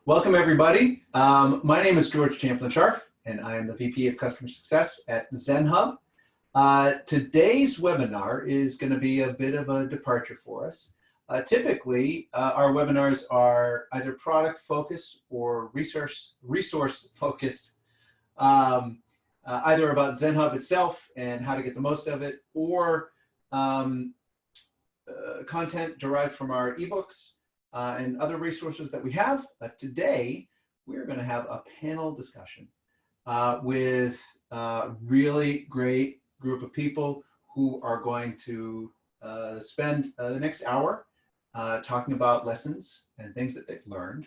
Welcome, everybody. My name is George Champlin-Scharff, and I am the VP of Customer Success at Zenhub. Today's webinar is going to be a bit of a departure for us. Typically, our webinars are either product-focused or resource-focused, either about Zenhub itself and how to get the most of it, or content derived from our ebooks and other resources that we have. Today, we're going to have a panel discussion with a really great group of people who are going to spend the next hour talking about lessons and things that they've learned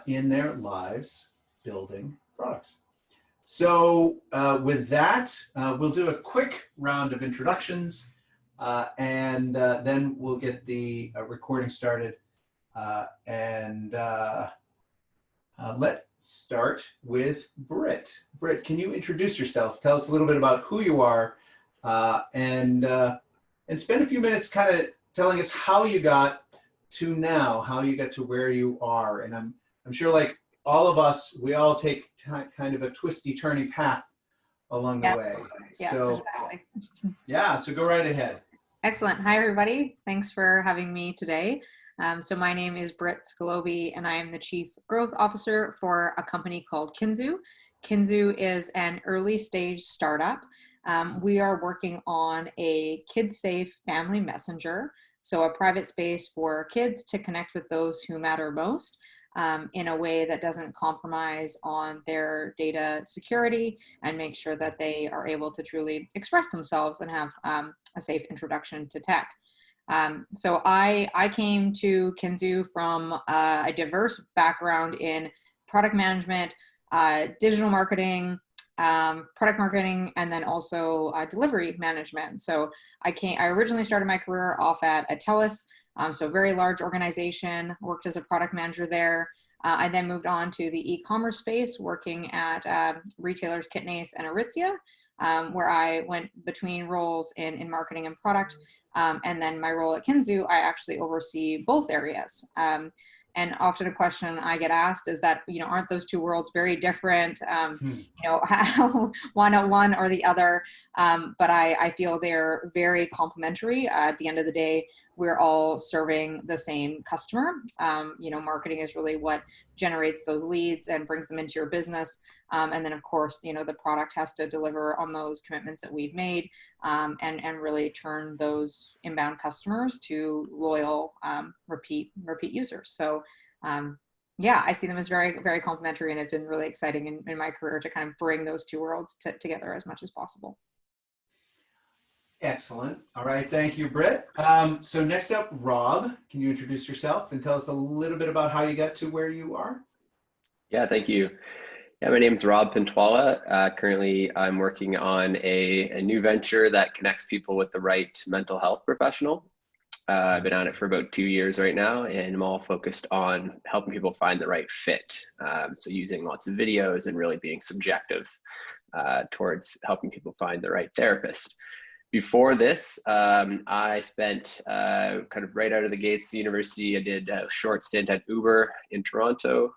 in their lives building products. So with that, we'll do a quick round of introductions and then we'll get the recording started. Let's start with Britt. Britt, can you introduce yourself? Tell us a little bit about who you are and spend a few minutes kind of telling us how you got to now, how you got to where you are. And I'm sure, like all of us, we all take kind of a twisty, turny path along the way. Yes, so, exactly. Yeah, so go right ahead. Excellent. Hi, everybody. Thanks for having me today. So my name is Britt Skolovy, and I am the Chief Growth Officer for a company called Kinzoo. Kinzoo is an early stage startup. We are working on a kid-safe family messenger, so a private space for kids to connect with those who matter most in a way that doesn't compromise on their data security and make sure that they are able to truly express themselves and have a safe introduction to tech. So I came to Kinzoo from a diverse background in product management, digital marketing, product marketing, and then also delivery management. So I originally started my career off at Telus, so a very large organization, worked as a product manager there. I then moved on to the e-commerce space, working at retailers Kitnase and Aritzia, where I went between roles in marketing and product. And then my role at Kinzoo, I actually oversee both areas. And often a question I get asked is that, aren't those two worlds very different? Why not one or the other? But I feel they're very complementary. At the end of the day, we're all serving the same customer. Marketing is really what generates those leads and brings them into your business. And then, of course, the product has to deliver on those commitments that we've made and really turn those inbound customers to loyal, repeat users. So, yeah, I see them as very, very complementary, and it's been really exciting in my career to kind of bring those two worlds together as much as possible. Excellent. All right. Thank you, Britt. So next up, Rob, can you introduce yourself and tell us a little bit about how you got to where you are? Yeah, thank you. Yeah, my name is Rob Pintwala. Currently, I'm working on a new venture that connects people with the right mental health professional. I've been on it for about 2 years right now, and I'm all focused on helping people find the right fit. So using lots of videos and really being subjective towards helping people find the right therapist. Before this, I spent kind of right out of the gates of university. I did a short stint at Uber in Toronto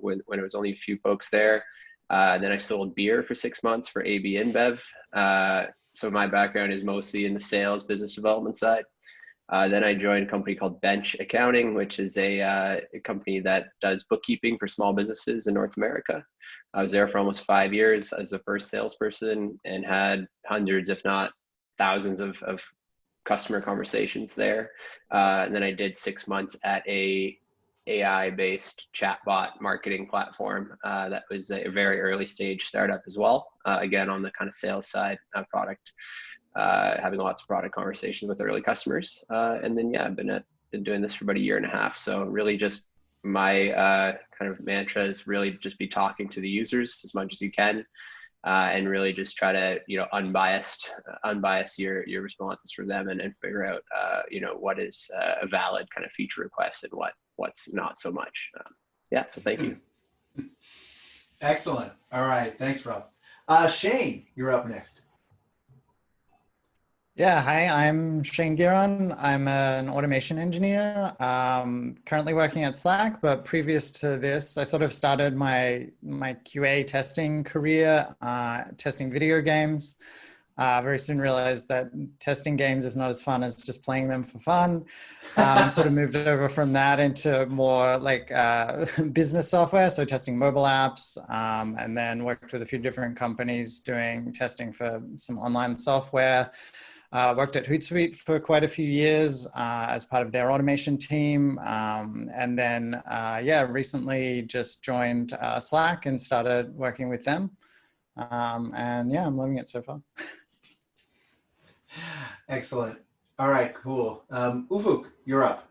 when there was only a few folks there. Then I sold beer for 6 months for AB InBev. So my background is mostly in the sales, business development side. Then I joined a company called Bench Accounting, which is a company that does bookkeeping for small businesses in North America. I was there for almost 5 years as the first salesperson and had hundreds, if not thousands of customer conversations there. And then I did 6 months at a AI-based chatbot marketing platform that was a very early stage startup as well. Again, on the kind of sales side product, having lots of product conversations with early customers. And then, yeah, I've been doing this for about 1.5 years. So really just my kind of mantra is really just be talking to the users as much as you can. And really just try to, unbias your responses for them and figure out, what is a valid kind of feature request and what's not so much. Yeah, so thank you. Excellent. All right. Thanks, Rob. Shane, you're up next. Yeah, hi, I'm Shane Gearon. I'm an automation engineer, currently working at Slack, but previous to this, I sort of started my QA testing career, testing video games. Very soon realized that testing games is not as fun as just playing them for fun. Sort of moved over from that into more like business software, so testing mobile apps, and then worked with a few different companies doing testing for some online software. Worked at Hootsuite for quite a few years as part of their automation team. And then, recently just joined Slack and started working with them. And yeah, I'm loving it so far. Excellent. All right, cool. Ufuk, you're up.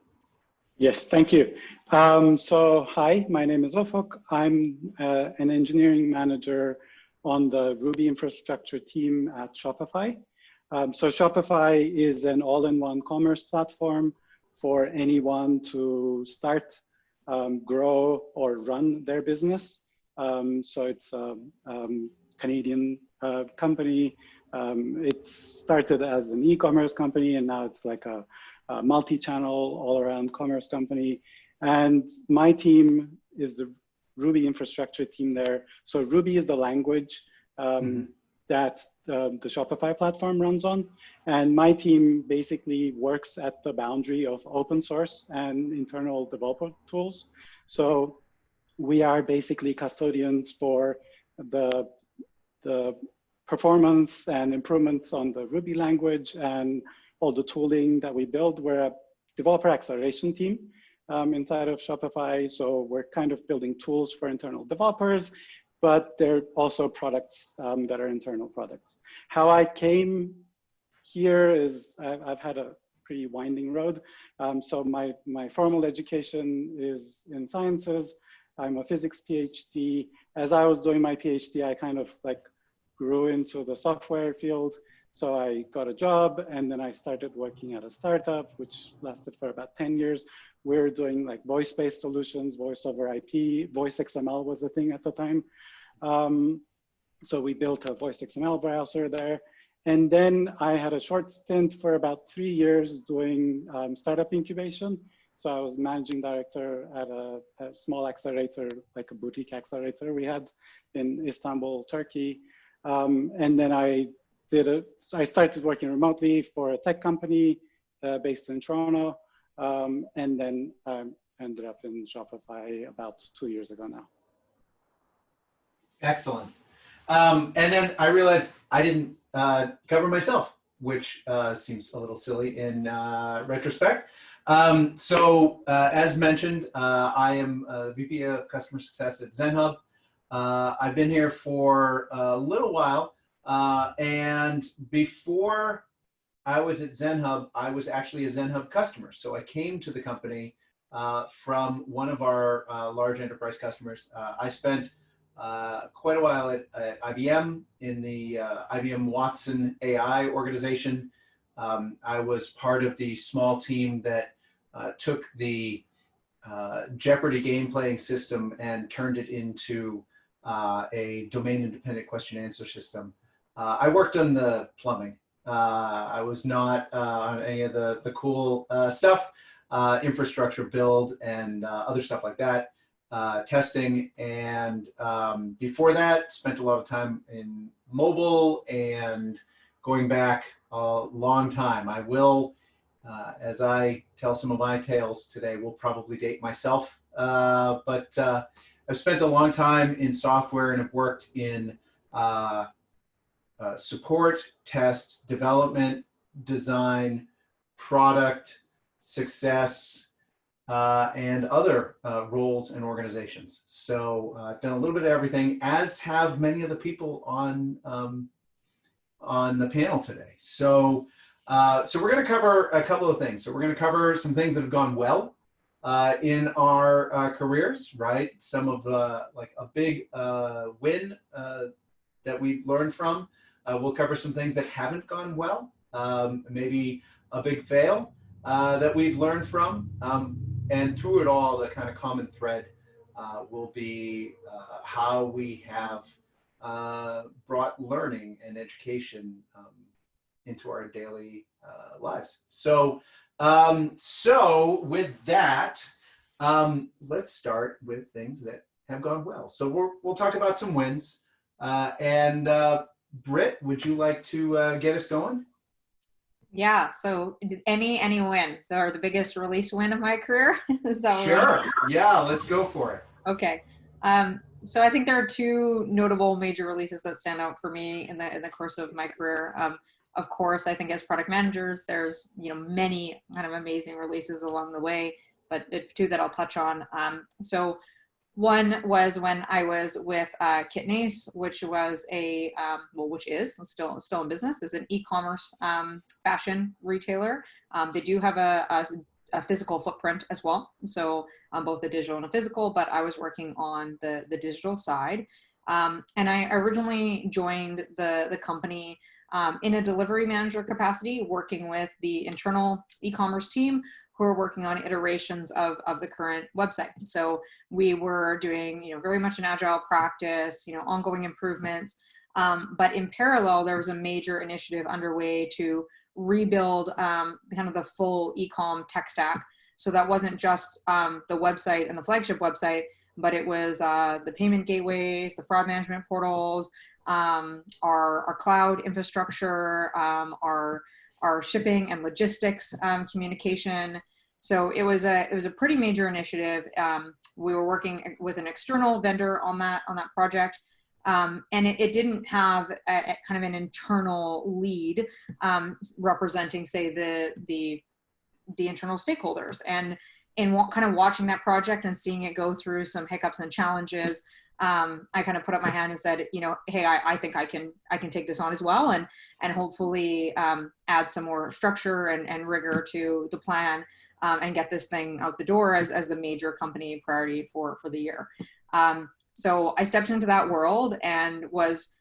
Yes, thank you. So hi, my name is Ufuk. I'm an engineering manager on the Ruby infrastructure team at Shopify. So Shopify is an all-in-one commerce platform for anyone to start, grow, or run their business. So it's a Canadian company. It started as an e-commerce company, and now it's like a multi-channel, all-around commerce company. And my team is the Ruby infrastructure team there. So Ruby is the language that the Shopify platform runs on. And my team basically works at the boundary of open source and internal developer tools. So we are basically custodians for the performance and improvements on the Ruby language and all the tooling that we build. We're a developer acceleration team inside of Shopify. So we're kind of building tools for internal developers, but they're also products that are internal products. How I came here is I've had a pretty winding road. So my formal education is in sciences. I'm a physics PhD. As I was doing my PhD, I kind of like grew into the software field. So I got a job, and then I started working at a startup, which lasted for about 10 years. We're doing like voice-based solutions, voice over IP, voice XML was a thing at the time. So we built a voice XML browser there. And then I had a short stint for about 3 years doing startup incubation. So I was managing director at a small accelerator, like a boutique accelerator we had in Istanbul, Turkey. And then I started working remotely for a tech company based in Toronto. And then ended up in Shopify about 2 years ago now. Excellent. And then I realized I didn't cover myself, which seems a little silly in retrospect. So as mentioned, I am VP of Customer Success at Zenhub. I've been here for a little while. And before I was at Zenhub, I was actually a Zenhub customer. So I came to the company from one of our large enterprise customers. I spent quite a while at IBM in the IBM Watson AI organization. I was part of the small team that took the Jeopardy game playing system and turned it into a domain independent question answer system. I worked on the plumbing. I was not on any of the cool stuff, infrastructure build and other stuff like that. Testing, and before that spent a lot of time in mobile and going back a long time. I will, as I tell some of my tales today, will probably date myself, but I've spent a long time in software and have worked in support, test, development, design, product, success, and other roles and organizations. So I've done a little bit of everything, as have many of the people on the panel today. So we're going to cover a couple of things. So we're going to cover some things that have gone well in our careers, right? Some of like a big win that we've learned from. We'll cover some things that haven't gone well, maybe a big fail that we've learned from. And through it all, the kind of common thread will be how we have brought learning and education into our daily lives. So, with that, let's start with things that have gone well. So we'll talk about some wins. Britt, would you like to get us going? Yeah. So any win or the biggest release win of my career? Is that Sure. Yeah, let's go for it. Okay. So I think there are two notable major releases that stand out for me in the course of my career. Of course, I think as product managers, there's many kind of amazing releases along the way, but two that I'll touch on. So one was when I was with Kitnase, which was which is still in business, is an e-commerce fashion retailer. They do have a physical footprint as well, so both the digital and the physical. But I was working on the digital side, and I originally joined the company in a delivery manager capacity, working with the internal e-commerce team who are working on iterations of the current website. So we were doing, very much an agile practice, ongoing improvements. But in parallel, there was a major initiative underway to rebuild kind of the full e-com tech stack. So that wasn't just the website and the flagship website, but it was the payment gateways, the fraud management portals, our cloud infrastructure, our shipping and logistics communication. So it was a pretty major initiative. We were working with an external vendor on that project, and it didn't have a kind of an internal lead representing, say, the internal stakeholders. And kind of watching that project and seeing it go through some hiccups and challenges, I kind of put up my hand and said, hey, I think I can take this on as well, and hopefully add some more structure and rigor to the plan, and get this thing out the door as the major company priority for the year. So I stepped into that world and was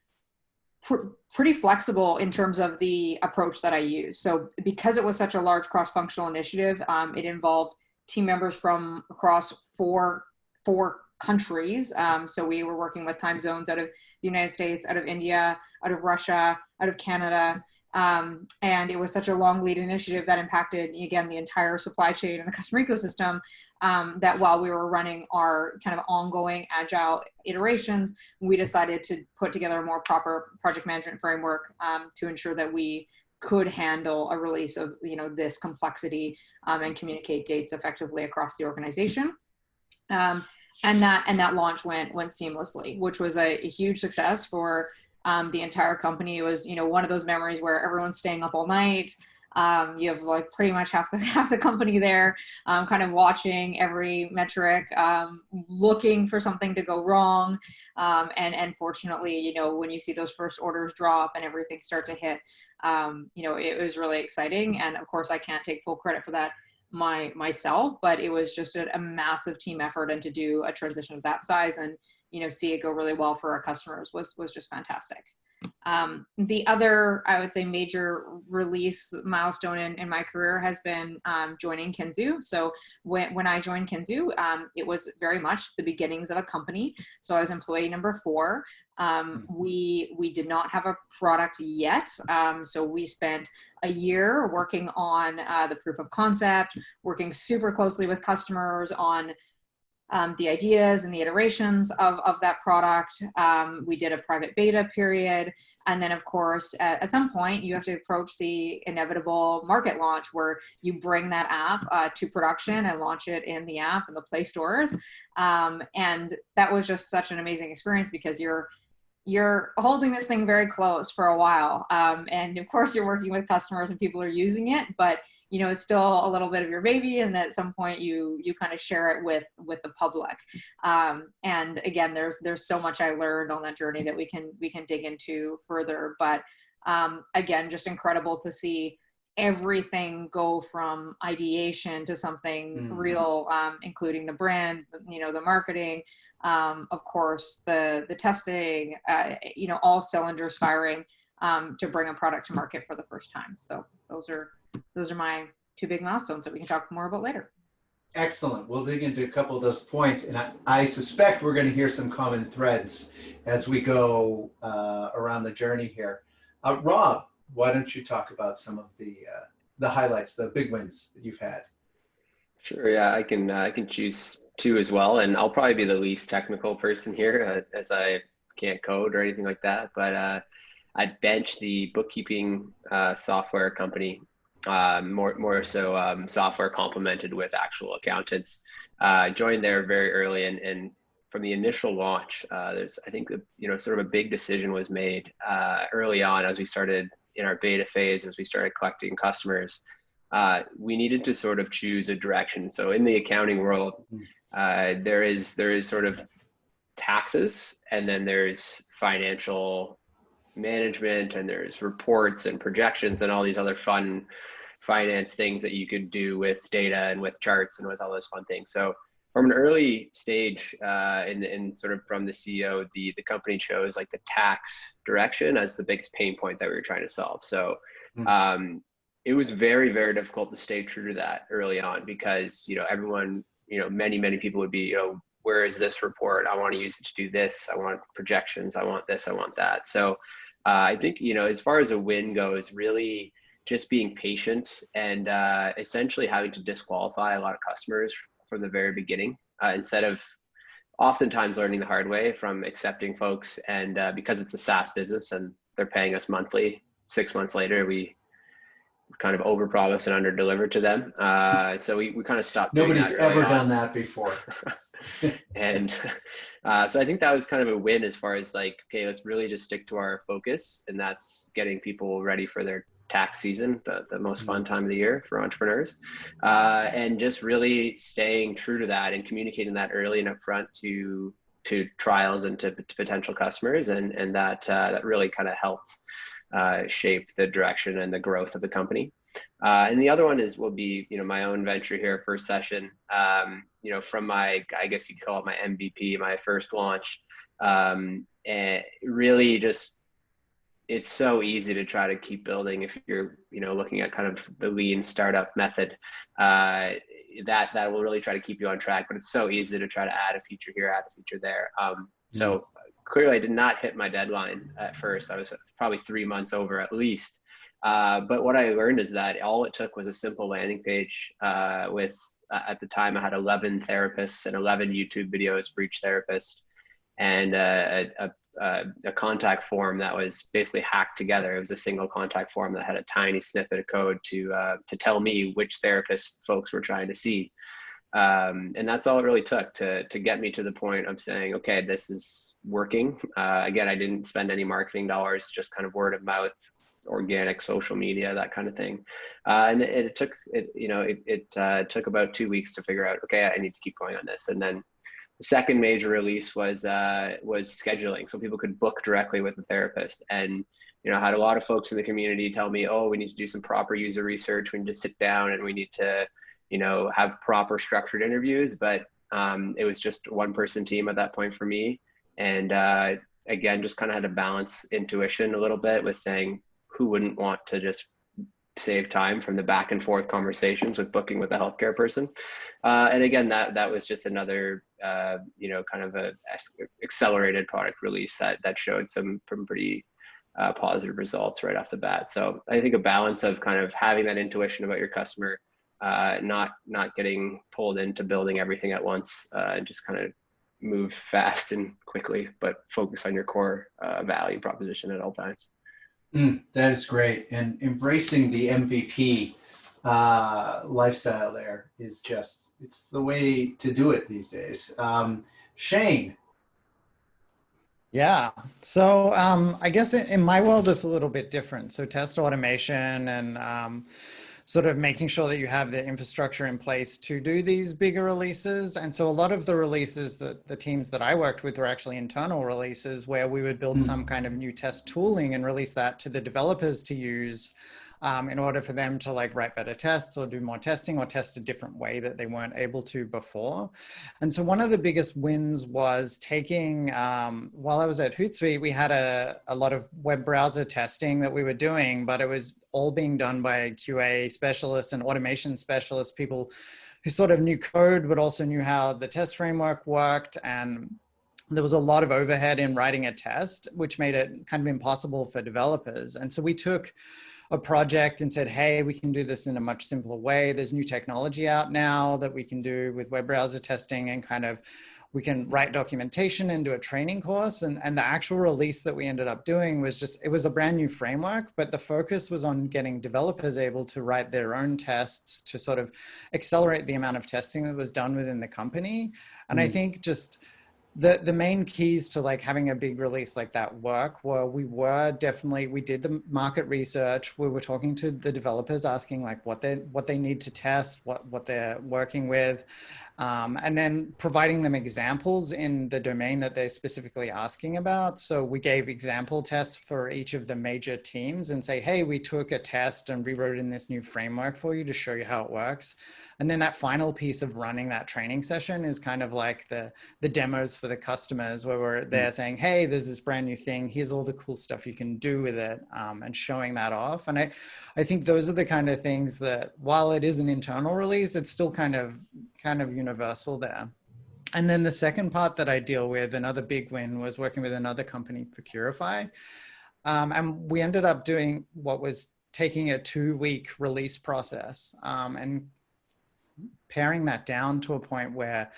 pretty flexible in terms of the approach that I used. So because it was such a large cross-functional initiative, it involved team members from across four countries. So we were working with time zones out of the United States, out of India, out of Russia, out of Canada. And it was such a long lead initiative that impacted, again, the entire supply chain and the customer ecosystem, that while we were running our kind of ongoing agile iterations, we decided to put together a more proper project management framework to ensure that we could handle a release of this complexity and communicate dates effectively across the organization. And that launch went seamlessly, which was a huge success for the entire company. It was, one of those memories where everyone's staying up all night. You have like pretty much half the company there, kind of watching every metric, looking for something to go wrong. And fortunately, when you see those first orders drop and everything start to hit, it was really exciting. And of course, I can't take full credit for that myself, but it was just a massive team effort, and to do a transition of that size and see it go really well for our customers was just fantastic. The other, I would say, major release milestone in my career has been joining Kinzoo. So when I joined Kinzoo, it was very much the beginnings of a company. So I was employee number 4. We did not have a product yet. So we spent a year working on the proof of concept, working super closely with customers on the ideas and the iterations of that product. We did a private beta period. And then, of course, at some point, you have to approach the inevitable market launch, where you bring that app to production and launch it in the app and the Play stores. And that was just such an amazing experience, because you're holding this thing very close for a while. And of course you're working with customers and people are using it, but it's still a little bit of your baby. And at some point you kind of share it with the public. And again, there's so much I learned on that journey that we can dig into further. But again, just incredible to see everything go from ideation to something real, including the brand, the marketing, of course, the testing, all cylinders firing to bring a product to market for the first time. So those are my 2 big milestones that we can talk more about later. Excellent. We'll dig into a couple of those points, and I suspect we're going to hear some common threads as we go around the journey here. Rob, why don't you talk about some of the highlights, the big wins that you've had? Sure. Yeah, I can choose two as well, and I'll probably be the least technical person here, as I can't code or anything like that. But at Bench, the bookkeeping software company, more so software complemented with actual accountants. Joined there very early, and from the initial launch, there's, I think, sort of a big decision was made early on as we started in our beta phase, as we started collecting customers. We needed to sort of choose a direction. So in the accounting world, there is sort of taxes, and then there's financial management, and there's reports and projections and all these other fun finance things that you could do with data and with charts and with all those fun things. So from an early stage, in sort of from the CEO, the company chose like the tax direction as the biggest pain point that we were trying to solve. So it was very, very difficult to stay true to that early on, because everyone, many people would be, where is this report? I want to use it to do this. I want projections. I want this. I want that. So I think, as far as a win goes, really just being patient and essentially having to disqualify a lot of customers from the very beginning, instead of oftentimes learning the hard way from accepting folks. And because it's a SaaS business and they're paying us monthly, 6 months later, we kind of overpromise and under-deliver to them. So we kind of stopped doing that. Nobody's ever done that before. And so I think that was kind of a win, as far as like, okay, let's really just stick to our focus, and that's getting people ready for their tax season, the most fun time of the year for entrepreneurs, and just really staying true to that and communicating that early and upfront to trials and to potential customers, and that really kind of helped shape the direction and the growth of the company. And the other one will be my own venture here, First Session. From my, I guess you'd call it my MVP, my first launch, and really just, it's so easy to try to keep building if you're looking at kind of the lean startup method. That will really try to keep you on track, but it's so easy to try to add a feature here, add a feature there. So clearly I did not hit my deadline at first. I was probably 3 months over at least. But what I learned is that all it took was a simple landing page with, at the time I had 11 therapists and 11 YouTube videos for each therapist, and a contact form that was basically hacked together. It was a single contact form that had a tiny snippet of code to tell me which therapist folks were trying to see. And that's all it really took to get me to the point of saying, okay, this is working. Again, I didn't spend any marketing dollars, just kind of word of mouth, organic social media, that kind of thing. And it took about 2 weeks to figure out, okay, I need to keep going on this. And then the second major release was scheduling, so people could book directly with the therapist. And I had a lot of folks in the community tell me, oh, we need to do some proper user research. We need to sit down and we need to have proper structured interviews. But it was just one person team at that point for me. And again, just kind of had to balance intuition a little bit with saying, who wouldn't want to just save time from the back and forth conversations with booking with a healthcare person? And again, that was just another, kind of a accelerated product release that showed some pretty positive results right off the bat. So I think a balance of kind of having that intuition about your customer, not getting pulled into building everything at once, and just kind of move fast and quickly, but focus on your core value proposition at all times. That is great. And embracing the MVP lifestyle there is just, it's the way to do it these days. Shane. Yeah. So I guess in my world, it's a little bit different. So test automation and sort of making sure that you have the infrastructure in place to do these bigger releases. And so a lot of the releases that the teams that I worked with were actually internal releases where we would build some kind of new test tooling and release that to the developers to use in order for them to like write better tests or do more testing or test a different way that they weren't able to before. And so one of the biggest wins was taking, while I was at Hootsuite, we had a lot of web browser testing that we were doing, but it was all being done by QA specialists and automation specialists, people who sort of knew code, but also knew how the test framework worked. And there was a lot of overhead in writing a test, which made it kind of impossible for developers. And so we took a project and said, hey, we can do this in a much simpler way. There's new technology out now that we can do with web browser testing, and kind of we can write documentation and do a training course. And the actual release that we ended up doing was just, it was a brand new framework, but the focus was on getting developers able to write their own tests to sort of accelerate the amount of testing that was done within the company. And I think just the main keys to like having a big release like that work were, we did the market research. We were talking to the developers, asking like what they need to test, what they're working with, and then providing them examples in the domain that they're specifically asking about. So we gave example tests for each of the major teams and say, hey, we took a test and rewrote in this new framework for you to show you how it works. And then that final piece of running that training session is kind of like the demos for the customers, where we're there saying, hey, there's this brand new thing, here's all the cool stuff you can do with it, and showing that off. And I think those are the kind of things that, while it is an internal release, it's still kind of universal there. And then the second part that I deal with, another big win, was working with another company, Procurify. And we ended up doing what was taking a 2-week release process, and paring that down to a point where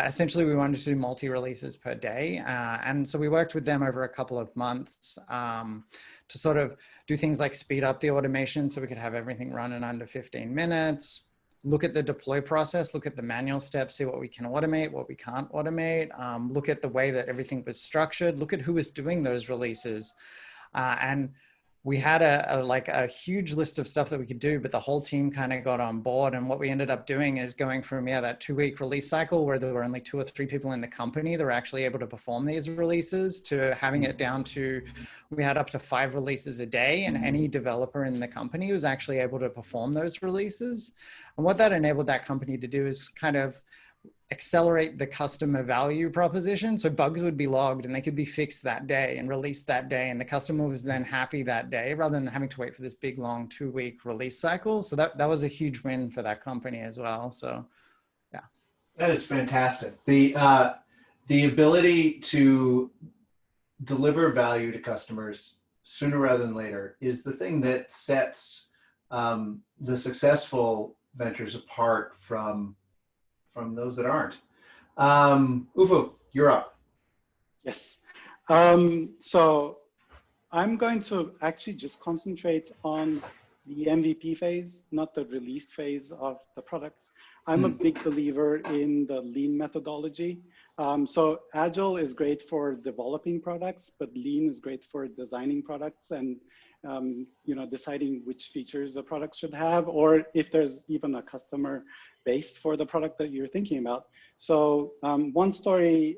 essentially we wanted to do multi-releases per day. And so we worked with them over a couple of months to sort of do things like speed up the automation so we could have everything run in under 15 minutes, look at the deploy process, look at the manual steps, see what we can automate, what we can't automate, look at the way that everything was structured, look at who was doing those releases. And we had a huge list of stuff that we could do, but the whole team kind of got on board. And what we ended up doing is going from that 2-week release cycle where there were only 2 or 3 people in the company that were actually able to perform these releases, to having it down to, we had up to 5 releases a day, and any developer in the company was actually able to perform those releases. And what that enabled that company to do is kind of accelerate the customer value proposition. So bugs would be logged and they could be fixed that day and released that day, and the customer was then happy that day, rather than having to wait for this big long 2-week release cycle. So that was a huge win for that company as well. So yeah, that is fantastic. The ability to deliver value to customers sooner rather than later is the thing that sets the successful ventures apart from those that aren't. Ufuk, you're up. Yes. So I'm going to actually just concentrate on the MVP phase, not the release phase of the products. I'm a big believer in the lean methodology. So Agile is great for developing products, but lean is great for designing products and deciding which features a product should have, or if there's even a customer base for the product that you're thinking about. So one story,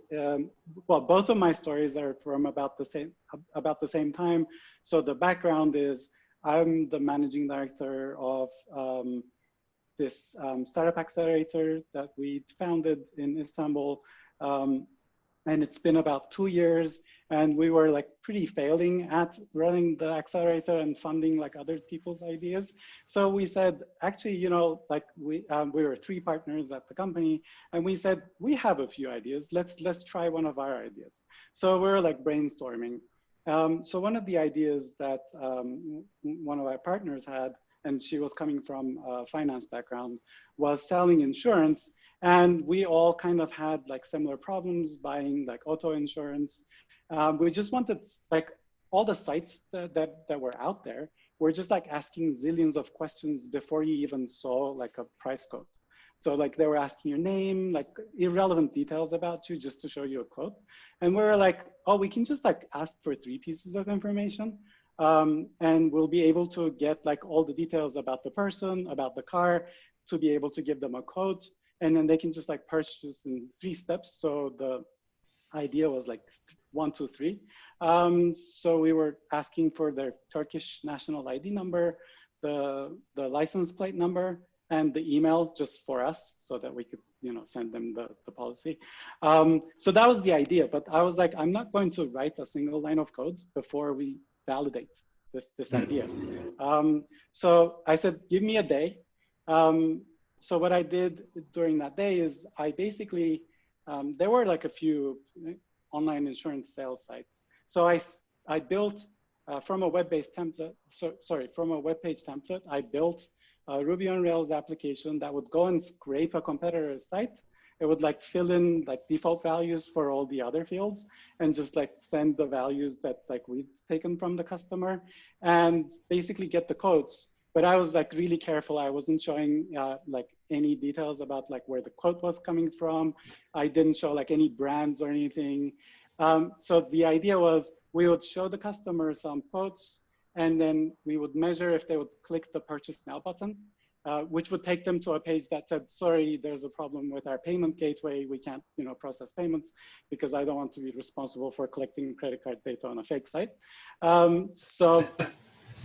well, both of my stories are from about the same time. So the background is, I'm the managing director of this startup accelerator that we founded in Istanbul. And it's been about 2 years, and we were like pretty failing at running the accelerator and funding like other people's ideas. So we said, actually, like we were 3 partners at the company, and we said, we have a few ideas. Let's try one of our ideas. So we're like brainstorming. So one of the ideas that one of our partners had, and she was coming from a finance background, was selling insurance. And we all kind of had like similar problems buying like auto insurance. We just wanted, like, all the sites that were out there were just like asking zillions of questions before you even saw like a price quote. So like they were asking your name, like irrelevant details about you just to show you a quote. And we were like, oh, we can just like ask for 3 pieces of information. And we'll be able to get like all the details about the person, about the car, to be able to give them a quote. And then they can just like purchase in 3 steps. So the idea was like 1, 2, 3. So we were asking for their Turkish national ID number, the license plate number, and the email just for us, so that we could send them the policy. So that was the idea. But I was like, I'm not going to write a single line of code before we validate this idea. So I said, give me a day. So what I did during that day is I basically, there were like a few online insurance sales sites. So I built from a web-based template, from a web page template, I built a Ruby on Rails application that would go and scrape a competitor's site. It would like fill in like default values for all the other fields and just like send the values that like we'd taken from the customer and basically get the codes. But I was like really careful. I wasn't showing like any details about like where the quote was coming from. I didn't show like any brands or anything. So the idea was we would show the customer some quotes and then we would measure if they would click the purchase now button, which would take them to a page that said, sorry, there's a problem with our payment gateway. We can't process payments because I don't want to be responsible for collecting credit card data on a fake site. So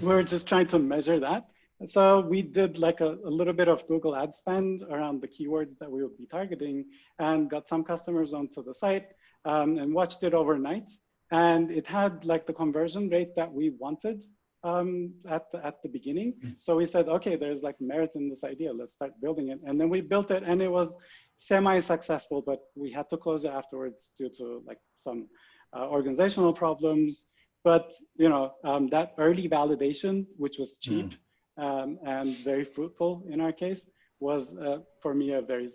we're just trying to measure that. So we did like a little bit of Google ad spend around the keywords that we would be targeting and got some customers onto the site and watched it overnight. And it had like the conversion rate that we wanted at the beginning. So we said, okay, there's like merit in this idea. Let's start building it. And then we built it and it was semi-successful, but we had to close it afterwards due to like some organizational problems. But that early validation, which was cheap, and very fruitful in our case, was for me a very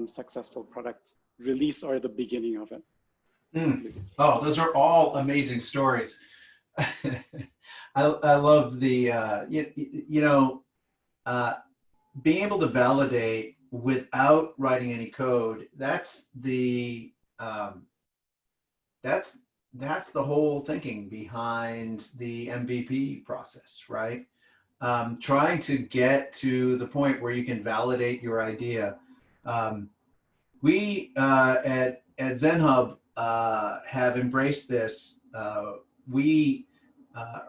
successful product release or the beginning of it. Oh, those are all amazing stories. I love the being able to validate without writing any code. That's the whole thinking behind the MVP process, right? Trying to get to the point where you can validate your idea. We at Zenhub have embraced this. We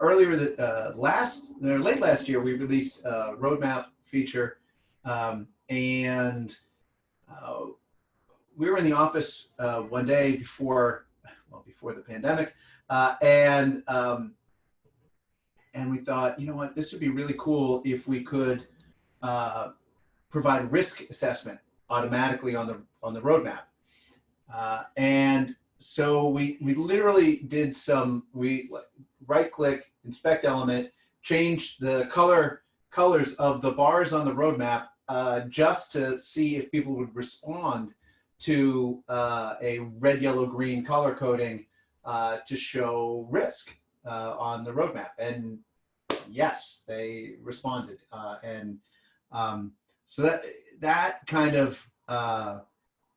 late last year we released a roadmap feature, and we were in the office one day before the pandemic, and we thought, you know what, this would be really cool if we could provide risk assessment automatically on the roadmap. And so we literally did we right-click, inspect element, change the colors of the bars on the roadmap just to see if people would respond to a red, yellow, green color coding to show risk on the roadmap. And yes, they responded. So that kind of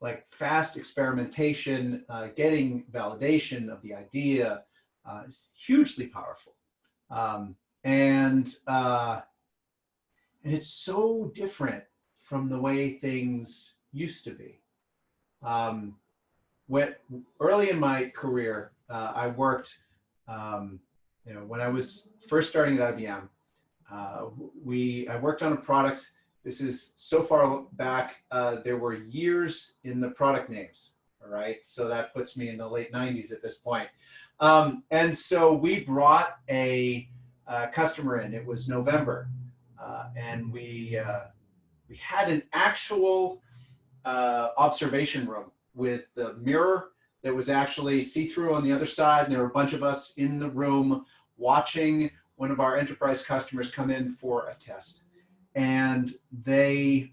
like fast experimentation, getting validation of the idea is hugely powerful. And it's so different from the way things used to be. Early in my career, I worked, when I was first starting at IBM, I worked on a product. This is so far back, there were years in the product names, all right? So that puts me in the late 90s at this point. And so we brought a customer in. It was November, and we had an actual observation room with the mirror that was actually see-through on the other side, and there were a bunch of us in the room watching one of our enterprise customers come in for a test. And they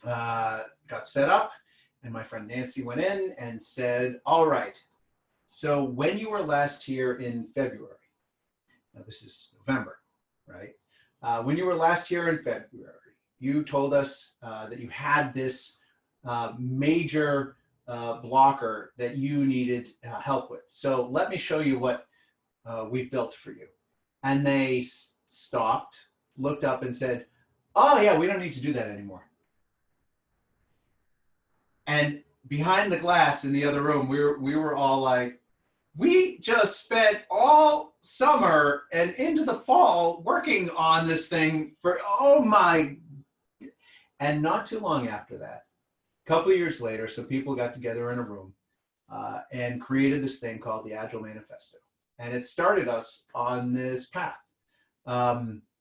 got set up, and my friend Nancy went in and said, all right, so when you were last here in February, now this is November, right? When you were last here in February, you told us that you had this major blocker that you needed help with. So let me show you what we've built for you. And they stopped, looked up and said, oh yeah, we don't need to do that anymore. And behind the glass in the other room, we were all like, we just spent all summer and into the fall working on this thing for, oh my. And not too long after that, a couple of years later, so people got together in a room and created this thing called the Agile Manifesto. And it started us on this path.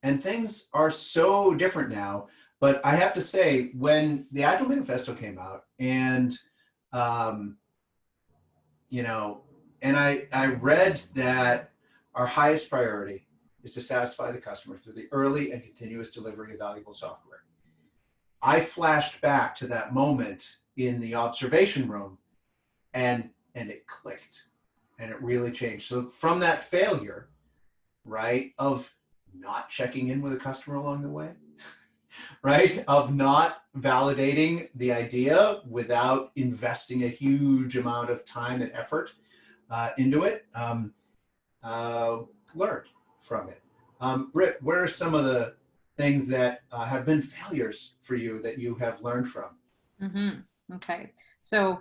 And things are so different now, but I have to say, when the Agile Manifesto came out and, you know, and I read that our highest priority is to satisfy the customer through the early and continuous delivery of valuable software. I flashed back to that moment in the observation room, and it clicked, and it really changed. So from that failure, right, of not checking in with a customer along the way, right, of not validating the idea without investing a huge amount of time and effort into it, learned from it. Britt, what are some of the things that have been failures for you that you have learned from? Okay, so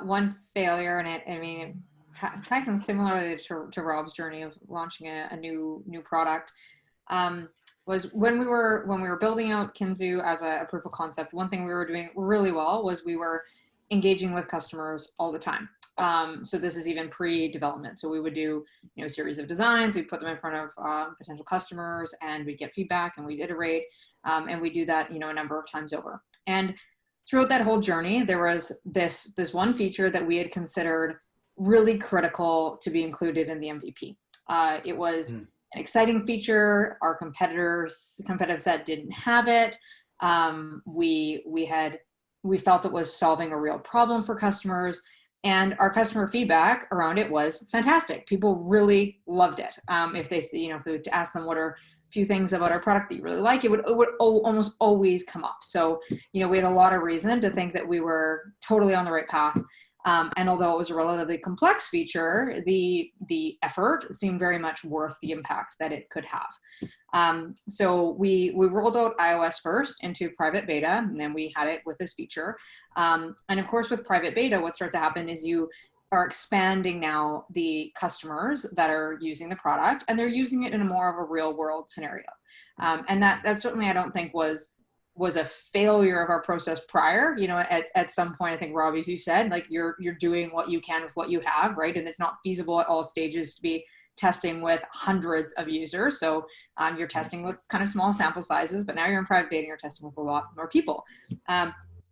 one failure, and it ties in similarly to Rob's journey of launching a new product, was when we were building out Kinzoo as a proof of concept. One thing we were doing really well was we were engaging with customers all the time. So this is even pre-development. So we would do, a series of designs, we'd put them in front of potential customers, and we'd get feedback, and we'd iterate, and we do that, a number of times over. And throughout that whole journey, there was this one feature that we had considered really critical to be included in the MVP. It was an exciting feature. Our competitive set didn't have it. We felt it was solving a real problem for customers. And our customer feedback around it was fantastic. People really loved it. If they see, if we would ask them what are a few things about our product that you really like, it would almost always come up. So, we had a lot of reason to think that we were totally on the right path. And although it was a relatively complex feature, the effort seemed very much worth the impact that it could have. So we rolled out iOS first into private beta, and then we had it with this feature. And of course, with private beta, what starts to happen is you are expanding now the customers that are using the product, and they're using it in a more of a real world scenario. And that certainly, I don't think was a failure of our process prior. At some point, I think, Rob, as you said, like you're doing what you can with what you have, right? And it's not feasible at all stages to be testing with hundreds of users. So you're testing with kind of small sample sizes, but now you're in private beta and you're testing with a lot more people.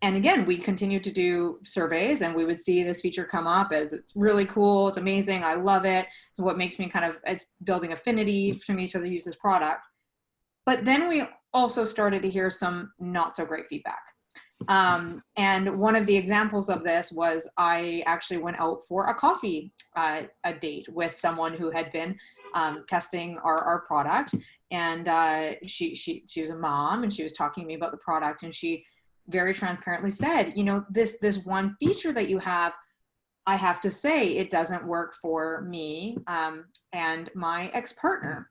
And again, we continued to do surveys, and we would see this feature come up as it's really cool, it's amazing, I love it. So what makes me it's building affinity for me to use this product. But then we also started to hear some not so great feedback. And one of the examples of this was I actually went out for a coffee a date with someone who had been testing our product. And she was a mom, and she was talking to me about the product, and she very transparently said, this one feature that you have, I have to say it doesn't work for me and my ex-partner.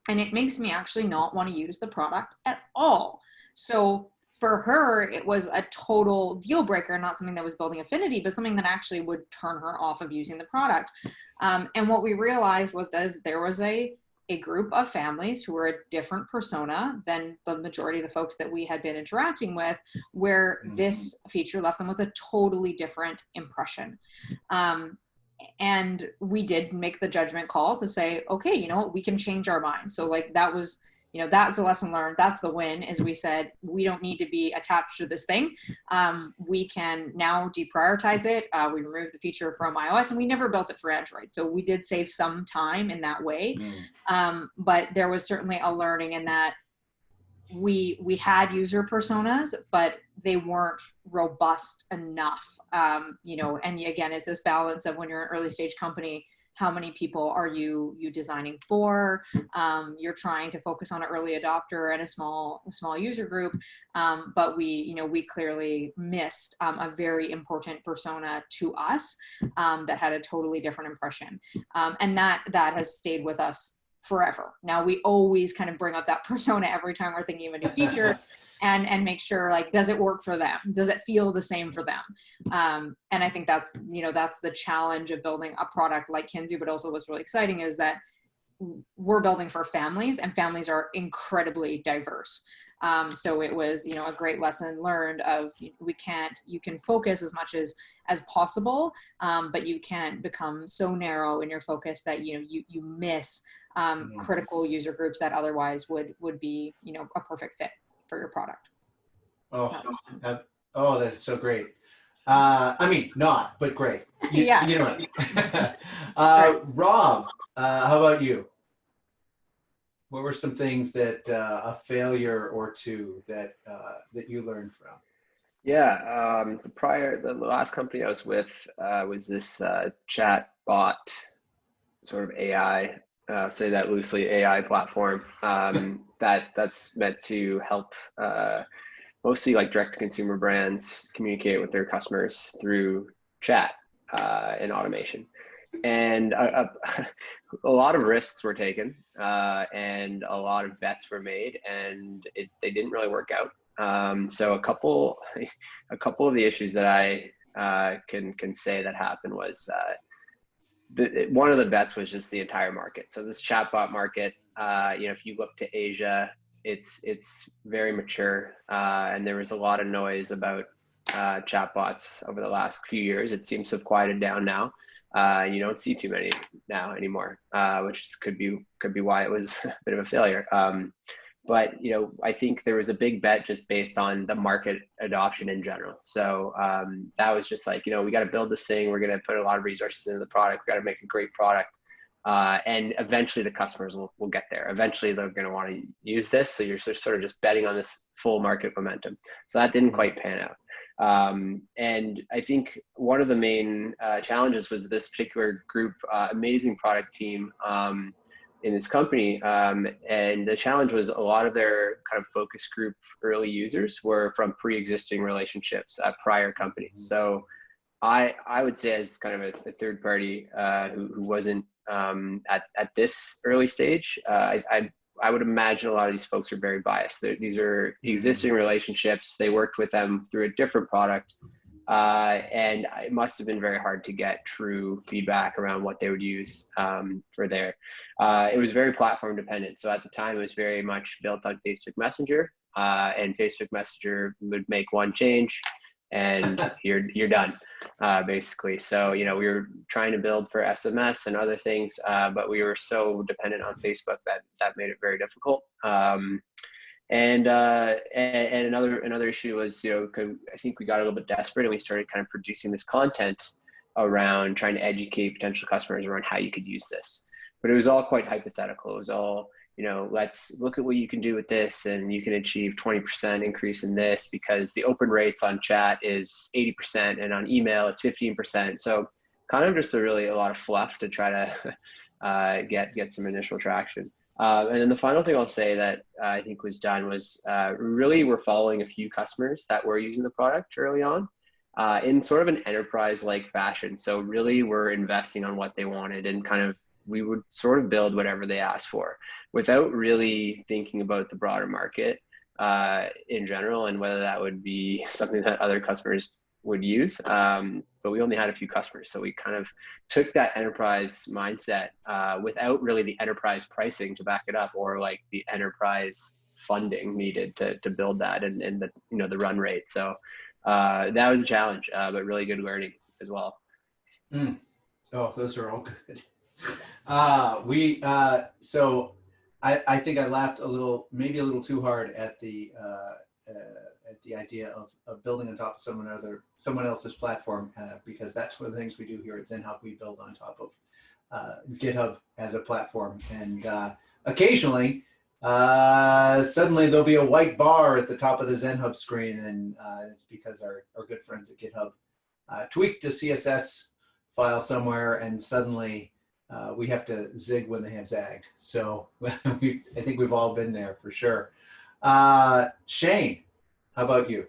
And it makes me actually not want to use the product at all. So for her, it was a total deal breaker, not something that was building affinity, but something that actually would turn her off of using the product. And what we realized was that there was a group of families who were a different persona than the majority of the folks that we had been interacting with, where this feature left them with a totally different impression. And we did make the judgment call to say, okay, we can change our mind. So like that was, that's a lesson learned. That's the win, is we said, we don't need to be attached to this thing. We can now deprioritize it. We removed the feature from iOS, and we never built it for Android. So we did save some time in that way. But there was certainly a learning in that we had user personas, but they weren't robust enough. And again, it's this balance of when you're an early stage company, how many people are you designing for? You're trying to focus on an early adopter and a small user group, but we clearly missed a very important persona to us that had a totally different impression, and that has stayed with us forever. Now we always kind of bring up that persona every time we're thinking of a new feature. And make sure, like, does it work for them? Does it feel the same for them? And I think that's the challenge of building a product like Kinzoo, but also what's really exciting is that we're building for families, and families are incredibly diverse. So it was, a great lesson learned of you can focus as much as possible, but you can't become so narrow in your focus that, you miss critical user groups that otherwise would be, a perfect fit for your product. That's so great. Not, but great. Yeah. You know what? Rob, how about you? What were some things that a failure or two that that you learned from? Yeah, the last company I was with was this chat bot, sort of AI, say that loosely, AI platform that's meant to help mostly like direct to consumer brands communicate with their customers through chat and automation. And a lot of risks were taken and a lot of bets were made, and they didn't really work out. So a couple of the issues that I can say that happened was one of the bets was just the entire market. So this chatbot market, if you look to Asia, it's very mature, and there was a lot of noise about chatbots over the last few years. It seems to have quieted down now. You don't see too many now anymore, which could be why it was a bit of a failure. But I think there was a big bet just based on the market adoption in general. So that was just like, we got to build this thing. We're going to put a lot of resources into the product. We got to make a great product. And eventually the customers will get there. Eventually they're going to want to use this. So you're sort of just betting on this full market momentum. So that didn't quite pan out. And I think one of the main challenges was this particular group, amazing product team in this company. And the challenge was a lot of their kind of focus group early users were from pre-existing relationships at prior companies. So I would say, as kind of a third party who wasn't at this early stage, I would imagine a lot of these folks are very biased. These are existing relationships. They worked with them through a different product. And it must have been very hard to get true feedback around what they would use for there. It was very platform dependent. So at the time, it was very much built on Facebook Messenger, and Facebook Messenger would make one change and you're done, basically. So, we were trying to build for SMS and other things, but we were so dependent on Facebook that made it very difficult. And another issue was, I think we got a little bit desperate and we started kind of producing this content around trying to educate potential customers around how you could use this. But it was all quite hypothetical. It was all, let's look at what you can do with this, and you can achieve 20% increase in this because the open rates on chat is 80% and on email it's 15%. So kind of just a lot of fluff to try to get some initial traction. And then the final thing I'll say that I think was done was really we're following a few customers that were using the product early on in sort of an enterprise-like fashion. So really we're investing on what they wanted, and kind of we would sort of build whatever they asked for without really thinking about the broader market in general and whether that would be something that other customers would use. But we only had a few customers. So we kind of took that enterprise mindset without really the enterprise pricing to back it up, or like the enterprise funding needed to build that and the run rate. So that was a challenge, but really good learning as well. Oh, those are all good. So I think I laughed maybe a little too hard at the idea of building on top of someone else's platform, because that's one of the things we do here at Zenhub. We build on top of GitHub as a platform, and occasionally suddenly there'll be a white bar at the top of the Zenhub screen, and it's because our good friends at GitHub tweaked a CSS file somewhere, and suddenly we have to zig when they have zagged. So I think we've all been there for sure. Shane, how about you?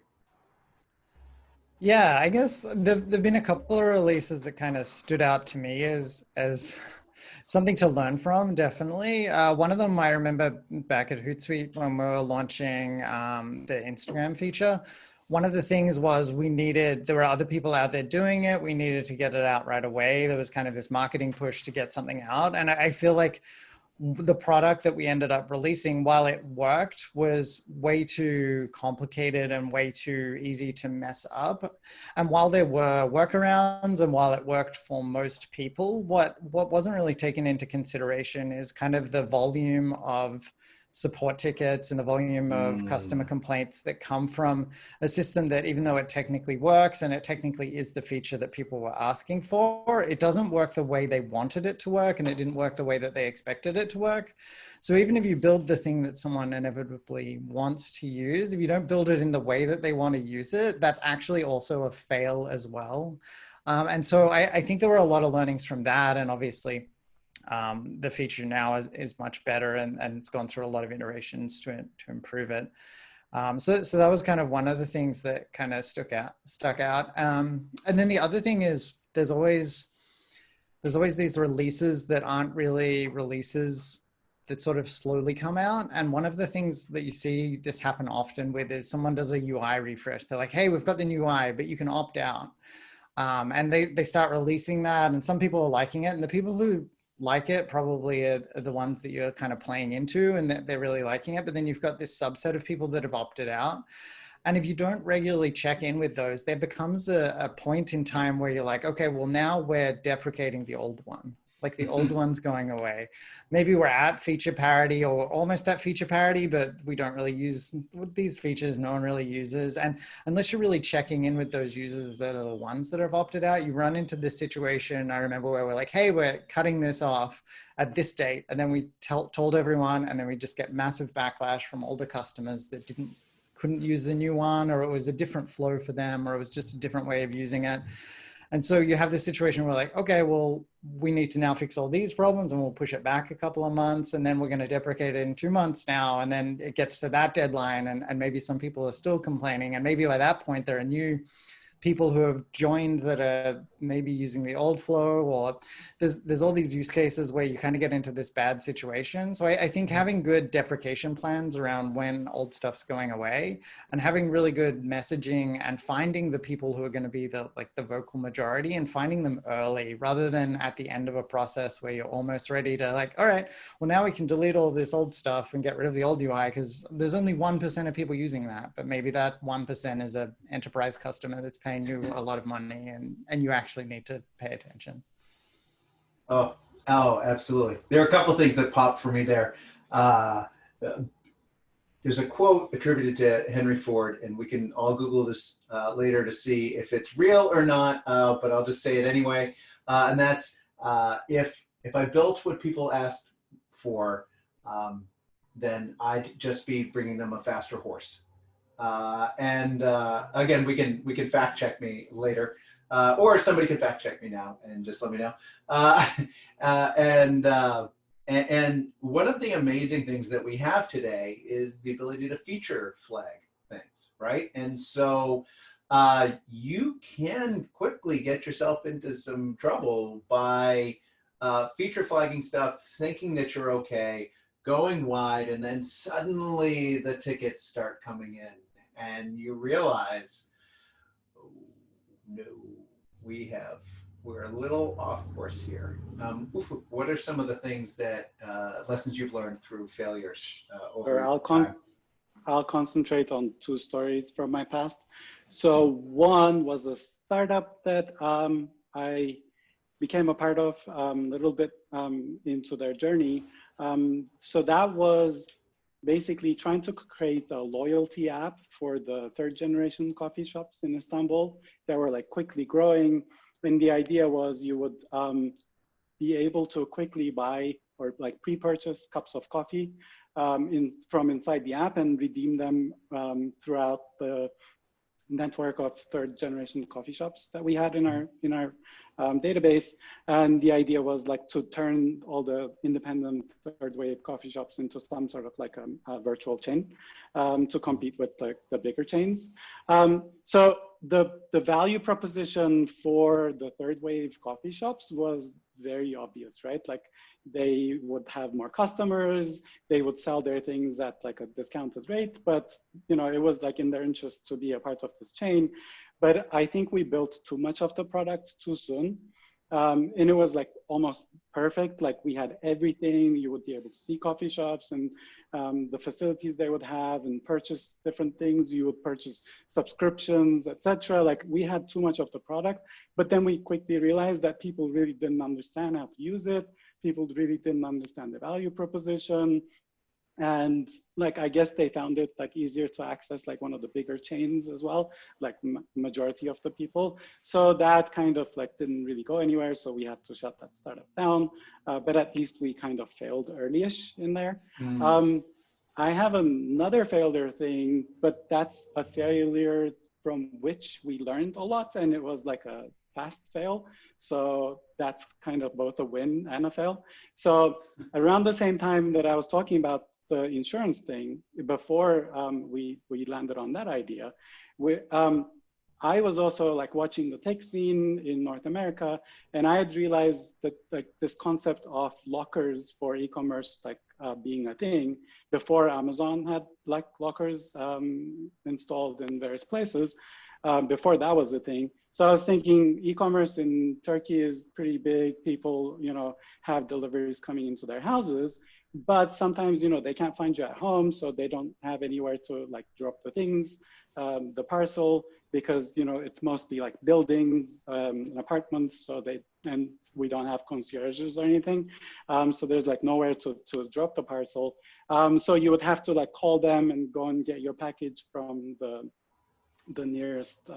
Yeah, I guess there've been a couple of releases that kind of stood out to me as something to learn from, definitely. One of them I remember back at Hootsuite when we were launching the Instagram feature. One of the things was there were other people out there doing it. We needed to get it out right away. There was kind of this marketing push to get something out. And I feel like the product that we ended up releasing, while it worked, was way too complicated and way too easy to mess up. And while there were workarounds and while it worked for most people, what wasn't really taken into consideration is kind of the volume of support tickets and the volume of customer complaints that come from a system that, even though it technically works and it technically is the feature that people were asking for, it doesn't work the way they wanted it to work, and it didn't work the way that they expected it to work. So even if you build the thing that someone inevitably wants to use, if you don't build it in the way that they want to use it, that's actually also a fail as well. And so I think there were a lot of learnings from that. And obviously the feature now is much better, and it's gone through a lot of iterations to improve it. So that was kind of one of the things that kind of stuck out. And then the other thing is there's always these releases that aren't really releases that sort of slowly come out. And one of the things that you see this happen often with is someone does a UI refresh. They're like, hey, we've got the new UI, but you can opt out. And they start releasing that, and some people are liking it, and the people who like it probably are the ones that you're kind of playing into, and they're really liking it. But then you've got this subset of people that have opted out. And if you don't regularly check in with those, there becomes a point in time where you're like, okay, well, now we're deprecating the old one. Like the old one's going away. Maybe we're at feature parity or almost at feature parity, but we don't really use these features. No one really uses. And unless you're really checking in with those users that are the ones that have opted out, you run into this situation. I remember where we're like, hey, we're cutting this off at this date. And then we told everyone, and then we just get massive backlash from all the customers that couldn't use the new one, or it was a different flow for them, or it was just a different way of using it. And so you have this situation where like, okay, well, we need to now fix all these problems, and we'll push it back a couple of months, and then we're going to deprecate it in 2 months now. And then it gets to that deadline, and maybe some people are still complaining. And maybe by that point, there are new people who have joined that are maybe using the old flow, or there's all these use cases where you kind of get into this bad situation. So I think having good deprecation plans around when old stuff's going away, and having really good messaging, and finding the people who are going to be the vocal majority, and finding them early rather than at the end of a process where you're almost ready to like, all right, well, now we can delete all this old stuff and get rid of the old UI because there's only 1% of people using that. But maybe that 1% is an enterprise customer that's paying you a lot of money, and you actually need to pay attention. Oh, absolutely. There are a couple of things that popped for me there. There's a quote attributed to Henry Ford, and we can all Google this later to see if it's real or not, but I'll just say it anyway. And that's, if I built what people asked for, then I'd just be bringing them a faster horse. And again, we can fact check me later, or somebody can fact check me now and just let me know. And one of the amazing things that we have today is the ability to feature flag things, right? And so you can quickly get yourself into some trouble by feature flagging stuff, thinking that you're okay, going wide, and then suddenly the tickets start coming in. And you realize, oh, no, we're a little off course here. Ufuk, what are some of the things that lessons you've learned through failures over time? I'll concentrate on 2 stories from my past. So one was a startup that I became a part of a little bit into their journey. So that was basically trying to create a loyalty app for the 3rd generation coffee shops in Istanbul. They were like quickly growing. And the idea was you would be able to quickly buy or like pre-purchase cups of coffee from inside the app and redeem them throughout the network of 3rd generation coffee shops that we had in our database. And the idea was like to turn all the independent 3rd wave coffee shops into some sort of like a virtual chain to compete with the bigger chains. So the value proposition for the 3rd wave coffee shops was very obvious, right? Like they would have more customers, they would sell their things at like a discounted rate, but it was like in their interest to be a part of this chain. But I think we built too much of the product too soon. And it was like almost perfect. Like we had everything. You would be able to see coffee shops and the facilities they would have and purchase different things. You would purchase subscriptions, etc. Like we had too much of the product, but then we quickly realized that people really didn't understand how to use it. People really didn't understand the value proposition. And like, I guess they found it like easier to access like one of the bigger chains as well, like majority of the people. So that kind of like didn't really go anywhere. So we had to shut that startup down, but at least we kind of failed early-ish in there. I have another failure thing, but that's a failure from which we learned a lot, and it was like a fast fail. So that's kind of both a win and a fail. So around the same time that I was talking about the insurance thing, before we landed on that idea, I was also like watching the tech scene in North America, and I had realized that like this concept of lockers for e-commerce like being a thing before Amazon had like lockers installed in various places. Before that was a thing. So I was thinking e-commerce in Turkey is pretty big. People, you know, have deliveries coming into their houses, but sometimes, you know, they can't find you at home, so they don't have anywhere to like drop the things, the parcel, because, you know, it's mostly like buildings and apartments, so and we don't have concierges or anything. So there's like nowhere to drop the parcel. So you would have to like call them and go and get your package from the nearest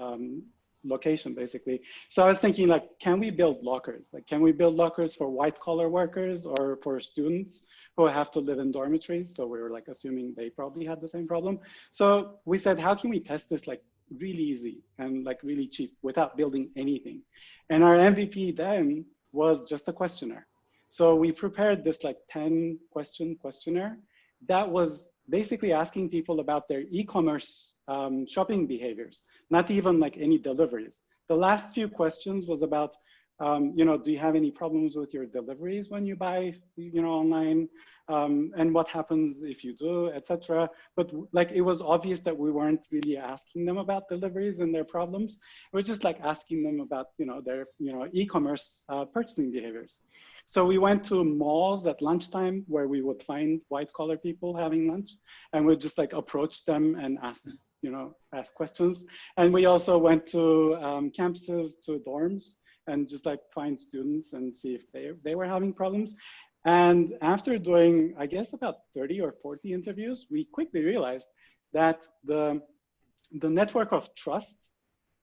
location, basically. So I was thinking, like, can we build lockers? Like, can we build lockers for white collar workers or for students who have to live in dormitories? So we were like assuming they probably had the same problem. So we said, how can we test this like really easy and like really cheap without building anything? And our MVP then was just a questionnaire. So we prepared this like 10 question questionnaire that was basically asking people about their e-commerce shopping behaviors, not even like any deliveries. The last few questions was about, you know, do you have any problems with your deliveries when you buy, you know, online? And what happens if you do, etc. But like, it was obvious that we weren't really asking them about deliveries and their problems. We're just like asking them about, you know, their, you know, e-commerce purchasing behaviors. So we went to malls at lunchtime where we would find white collar people having lunch, and we'd just like approach them and ask, you know, ask questions. And we also went to campuses, to dorms, and just like find students and see if they were having problems. And after doing, I guess, about 30 or 40 interviews, we quickly realized that the network of trust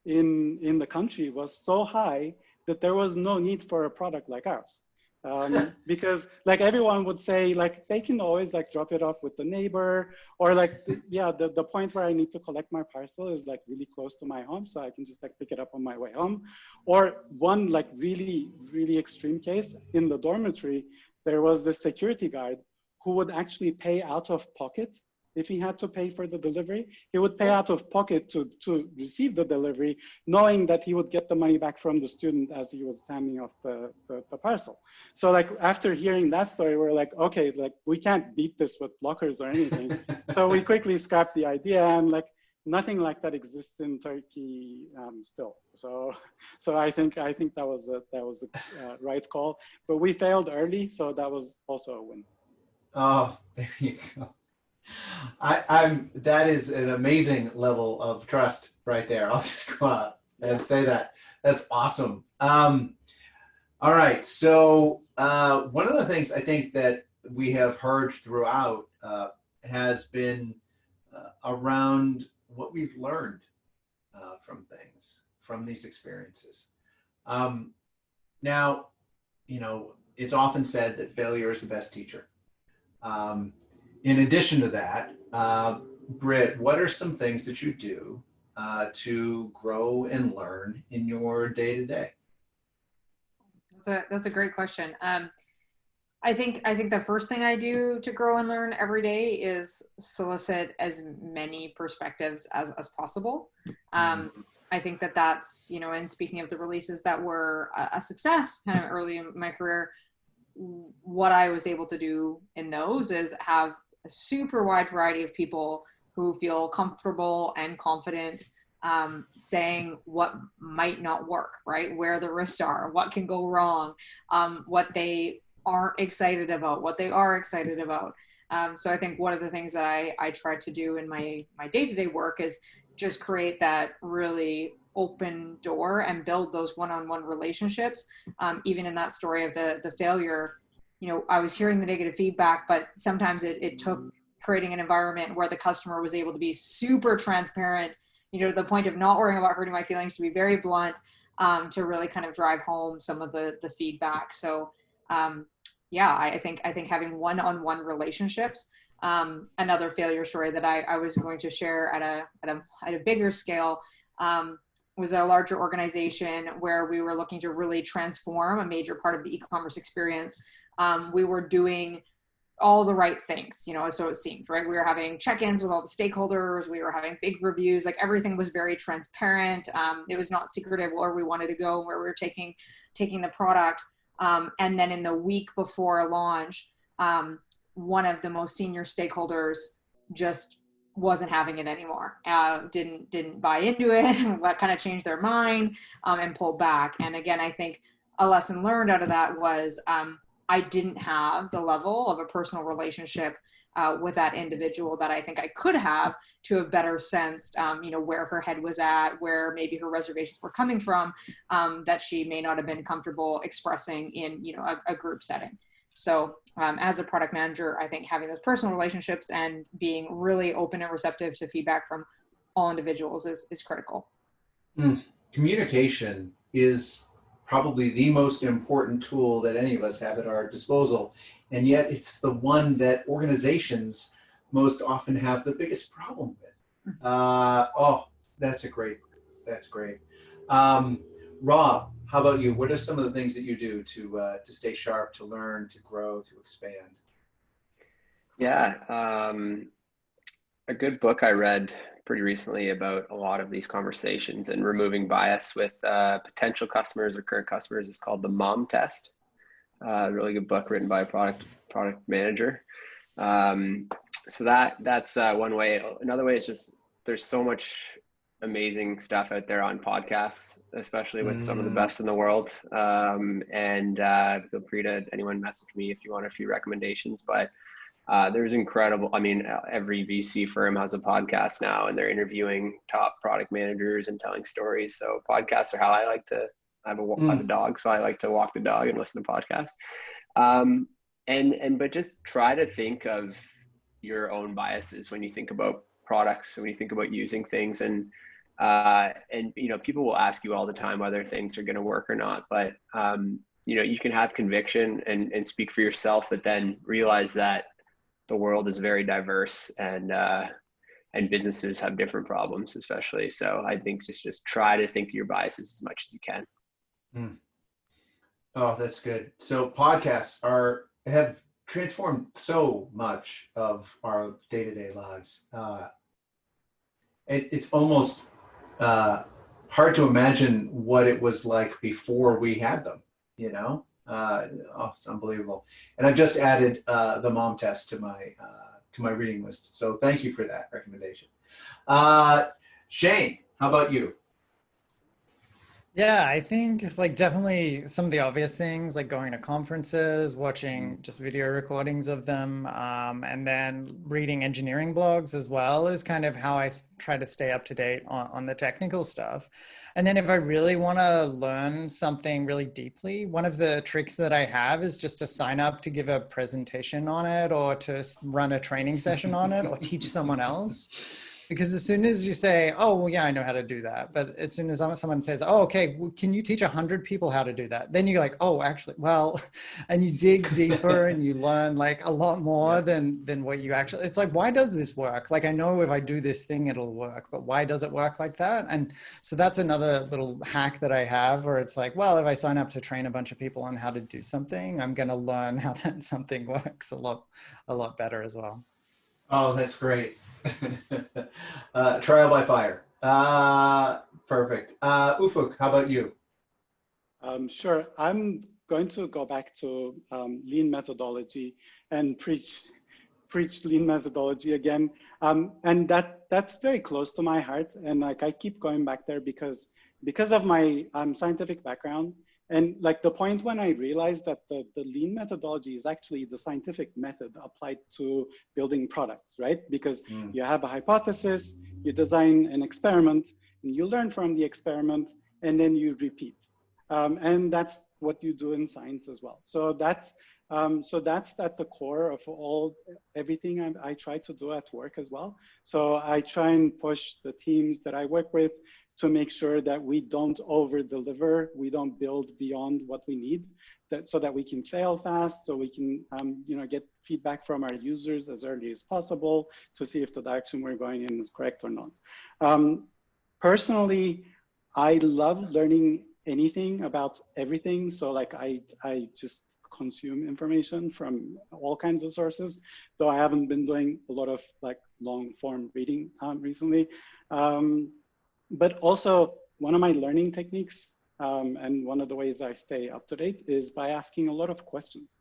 in the country was so high that there was no need for a product like ours. Because like everyone would say, like they can always like drop it off with the neighbor, or like, yeah, the point where I need to collect my parcel is like really close to my home, so I can just like pick it up on my way home. Or one like really, really extreme case in the dormitory, there was this security guard who would actually pay out of pocket. If he had to pay for the delivery, he would pay out of pocket to receive the delivery, knowing that he would get the money back from the student as he was handing off the parcel. So like after hearing that story, we're like, okay, like we can't beat this with lockers or anything. So we quickly scrapped the idea, and like nothing like that exists in Turkey still. So I think that was a right call, but we failed early, so that was also a win. Oh, there you go. That is an amazing level of trust right there. I'll just go out and say that. That's awesome. All right. So one of the things I think that we have heard throughout has been around what we've learned from things, from these experiences. Now, you know, it's often said that failure is the best teacher. In addition to that, Britt, what are some things that you do to grow and learn in your day-to-day? That's a great question. I think the first thing I do to grow and learn every day is solicit as many perspectives as possible. I think that's, you know, and speaking of the releases that were a success kind of early in my career, what I was able to do in those is have a super wide variety of people who feel comfortable and confident saying what might not work, right? Where the risks are, what can go wrong, what they aren't excited about, what they are excited about. So I think one of the things that I try to do in my day-to-day work is just create that really open door and build those one-on-one relationships. Even in that story of the failure, you know, I was hearing the negative feedback, but sometimes it took creating an environment where the customer was able to be super transparent, to the point of not worrying about hurting my feelings, to be very blunt, to really kind of drive home some of the feedback. So I think having one-on-one relationships. Another failure story that I was going to share at a bigger scale was a larger organization where we were looking to really transform a major part of the e-commerce experience. We were doing all the right things, so it seemed, right? We were having check-ins with all the stakeholders. We were having big reviews, like everything was very transparent. It was not secretive where we wanted to go and where we were taking the product. And then in the week before launch, one of the most senior stakeholders just wasn't having it anymore. Didn't buy into it. That kind of changed their mind and pulled back. And again, I think a lesson learned out of that was I didn't have the level of a personal relationship with that individual that I think I could have to have better sensed, where her head was at, where maybe her reservations were coming from, that she may not have been comfortable expressing in, a group setting. So as a product manager, I think having those personal relationships and being really open and receptive to feedback from all individuals is critical. Communication is probably the most important tool that any of us have at our disposal. And yet it's the one that organizations most often have the biggest problem with. That's great. Rob, how about you? What are some of the things that you do to stay sharp, to learn, to grow, to expand? Yeah, a good book I read pretty recently about a lot of these conversations and removing bias with potential customers or current customers is called the Mom Test. Really good book written by a product manager. So that's one way. Another way is just there's so much amazing stuff out there on podcasts, especially with some of the best in the world. And feel free to anyone message me if you want a few recommendations. But there's incredible. I mean, every VC firm has a podcast now, and they're interviewing top product managers and telling stories. So podcasts are how I like to. I have a dog, so I like to walk the dog and listen to podcasts. But just try to think of your own biases when you think about products, when you think about using things, and people will ask you all the time whether things are going to work or not. But you can have conviction and speak for yourself, but then realize that the world is very diverse and businesses have different problems, especially. So I think just try to think of your biases as much as you can. Oh, that's good. So podcasts have transformed so much of our day-to-day lives. It's almost hard to imagine what it was like before we had them, it's unbelievable. And I've just added the Mom Test to my reading list. So thank you for that recommendation. Shane, how about you? Yeah, I think definitely some of the obvious things like going to conferences, watching just video recordings of them, and then reading engineering blogs as well is kind of how I try to stay up to date on the technical stuff. And then if I really want to learn something really deeply, one of the tricks that I have is just to sign up to give a presentation on it or to run a training session on it or teach someone else. Because as soon as you say, oh, well, yeah, I know how to do that. But as soon as someone says, oh, okay, well, can you teach 100 people how to do that? Then you're like, oh, actually, well, and you dig deeper and you learn a lot more than what you actually, it's like, why does this work? I know if I do this thing, it'll work, but why does it work like that? And so that's another little hack that I have where it's like, well, if I sign up to train a bunch of people on how to do something, I'm going to learn how that something works a lot better as well. Oh, that's great. Trial by fire. Perfect. Ufuk, how about you? Sure. I'm going to go back to lean methodology and preach lean methodology again. And that's very close to my heart. And I keep going back there because of my scientific background. And the point when I realized that the lean methodology is actually the scientific method applied to building products, right? Because you have a hypothesis, you design an experiment, and you learn from the experiment, and then you repeat. And that's what you do in science as well. So that's So that's at the core of everything I try to do at work as well. So I try and push the teams that I work with to make sure that we don't over deliver, we don't build beyond what we need, so that we can fail fast, so we can get feedback from our users as early as possible to see if the direction we're going in is correct or not. Personally, I love learning anything about everything. So like I just consume information from all kinds of sources, though I haven't been doing a lot of like long form reading recently. But also one of my learning techniques and one of the ways I stay up to date is by asking a lot of questions.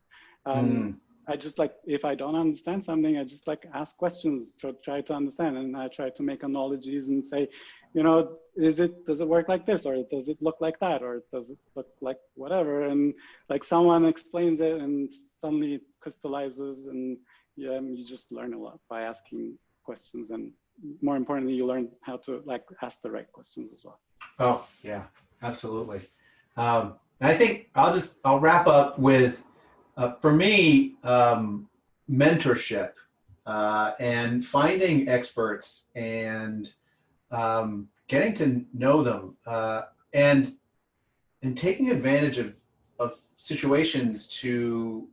I just like, if I don't understand something, I just like ask questions, try to understand, and I try to make analogies and say, does it work like this, or does it look like that, or does it look like whatever? And like someone explains it and suddenly it crystallizes, and you just learn a lot by asking questions, and more importantly, you learn how to like ask the right questions as well. Oh yeah, absolutely. And I think I'll wrap up with, for me, mentorship and finding experts and getting to know them and taking advantage of situations to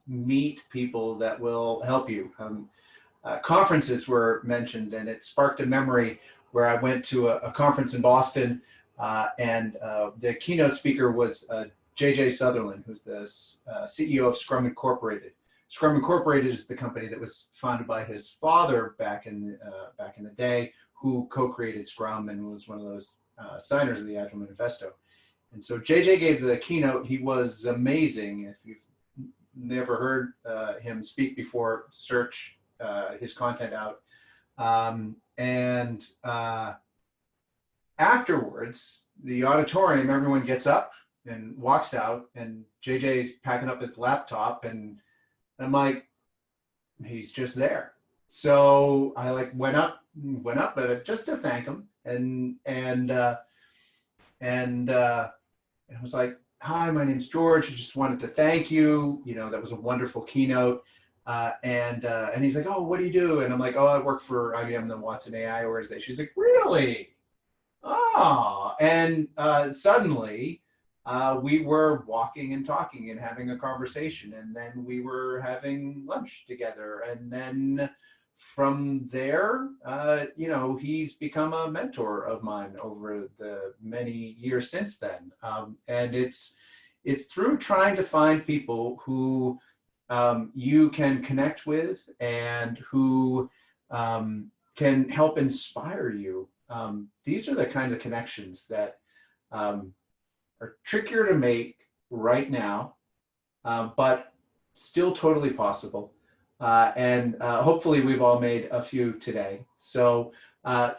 meet people that will help you. Conferences were mentioned, and it sparked a memory where I went to a conference in Boston, and the keynote speaker was JJ Sutherland, who's the CEO of Scrum Incorporated. Scrum Incorporated is the company that was founded by his father back in the day, who co-created Scrum and was one of those signers of the Agile Manifesto. And so JJ gave the keynote. He was amazing. If you've never heard him speak before, search his content out. And afterwards, the auditorium, everyone gets up and walks out, and JJ's packing up his laptop, and I'm like, he's just there. So I like went up, but just to thank him, and I was like, hi, my name's George. I just wanted to thank you. That was a wonderful keynote. And he's like, oh, what do you do? And I'm like, oh, I work for IBM, the Watson AI organization. She's like, really? Oh, and suddenly we were walking and talking and having a conversation, and then we were having lunch together, and then from there, he's become a mentor of mine over the many years since then. And it's through trying to find people who you can connect with and who can help inspire you. These are the kinds of connections that are trickier to make right now, but still totally possible. And hopefully we've all made a few today. So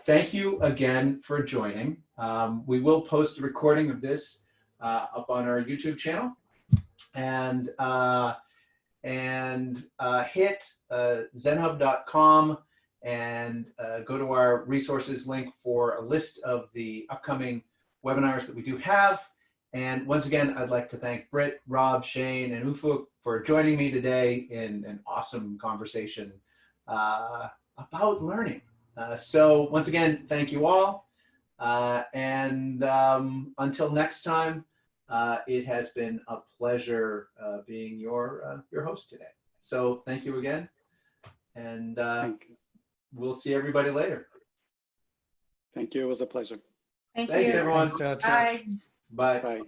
thank you again for joining. We will post a recording of this up on our YouTube channel, and hit zenhub.com and go to our resources link for a list of the upcoming webinars that we do have. And once again, I'd like to thank Britt, Rob, Shane, and Ufuk for joining me today in an awesome conversation about learning. So once again, thank you all. And until next time, it has been a pleasure being your host today. So thank you again, and we'll see everybody later. Thank you. It was a pleasure. Thanks everyone. Thanks, George. Bye. Bye. Bye.